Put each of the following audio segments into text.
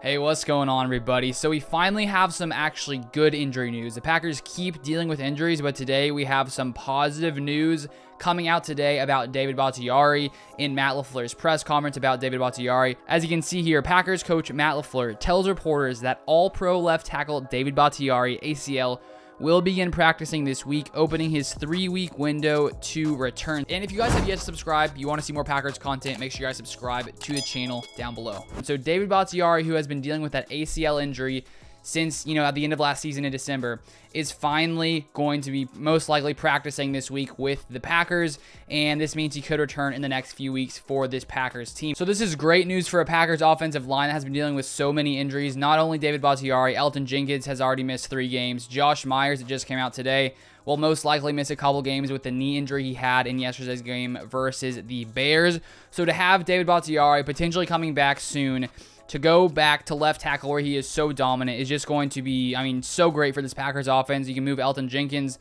Hey, what's going on, everybody? So we finally have some actually good injury news. The Packers keep dealing with injuries, but today we have some positive news coming out today about David Bakhtiari in Matt LaFleur's press conference about David Bakhtiari. As you can see here, Packers coach Matt LaFleur tells reporters that all-pro left tackle David Bakhtiari, ACL, will begin practicing this week, opening his 3-week window to return. And if you guys have yet to subscribe, you want to see more Packers content, make sure you guys subscribe to the channel down below. So David Bakhtiari, who has been dealing with that ACL injury since, at the end of last season in December, is finally going to be most likely practicing this week with the Packers, and this means he could return in the next few weeks for this Packers team. So this is great news for a Packers offensive line that has been dealing with so many injuries. Not only David Bakhtiari, Elgton Jenkins has already missed 3 games. Josh Myers, it just came out today, will most likely miss a couple games with the knee injury he had in yesterday's game versus the Bears. So to have David Bakhtiari potentially coming back soon, to go back to left tackle where he is so dominant is just going to be, so great for this Packers offense. You can move Elgton Jenkins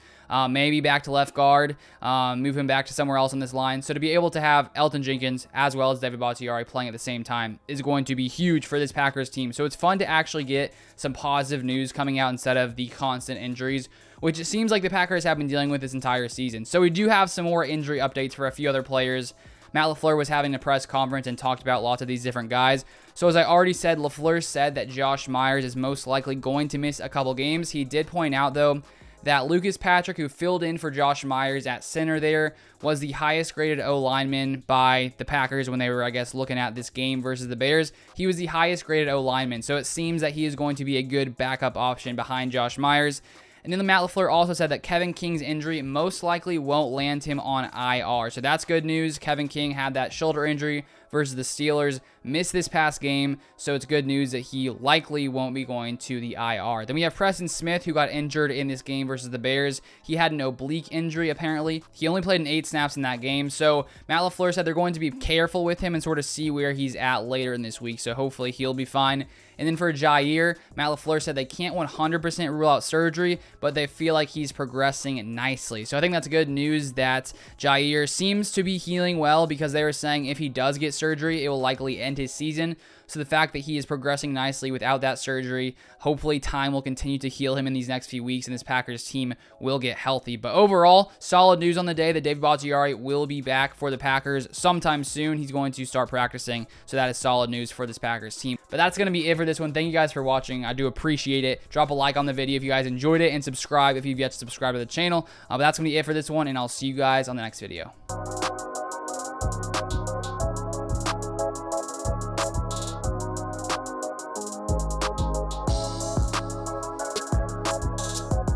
maybe back to left guard, move him back to somewhere else in this line. So to be able to have Elgton Jenkins as well as David Bakhtiari playing at the same time is going to be huge for this Packers team. So it's fun to actually get some positive news coming out instead of the constant injuries, which it seems like the Packers have been dealing with this entire season. So we do have some more injury updates for a few other players. Matt LaFleur was having a press conference and talked about lots of these different guys. So as I already said, LaFleur said that Josh Myers is most likely going to miss a couple games. He did point out, though, that Lucas Patrick, who filled in for Josh Myers at center there, was the highest graded O lineman by the Packers when they were, looking at this game versus the Bears. He was the highest graded O lineman. So it seems that he is going to be a good backup option behind Josh Myers. And then Matt LaFleur also said that Kevin King's injury most likely won't land him on IR. So that's good news. Kevin King had that shoulder injury versus the Steelers, missed this past game, so it's good news that he likely won't be going to the IR. Then we have Preston Smith, who got injured in this game versus the Bears. He had an oblique injury, apparently. He only played in 8 snaps in that game, so Matt LaFleur said they're going to be careful with him and sort of see where he's at later in this week, so hopefully he'll be fine. And then for Jaire, Matt LaFleur said they can't 100% rule out surgery, but they feel like he's progressing nicely. So I think that's good news that Jaire seems to be healing well, because they were saying if he does get surgery, it will likely end his season. So the fact that he is progressing nicely without that surgery, hopefully time will continue to heal him in these next few weeks and this Packers team will get healthy. But overall, solid news on the day that David Bakhtiari will be back for the Packers sometime soon. He's going to start practicing, so that is solid news for this Packers team. But that's going to be it for this one. Thank you guys for watching. I do appreciate it. Drop a like on the video if you guys enjoyed it, and subscribe if you've yet to subscribe to the channel. But that's going to be it for this one, and I'll see you guys on the next video.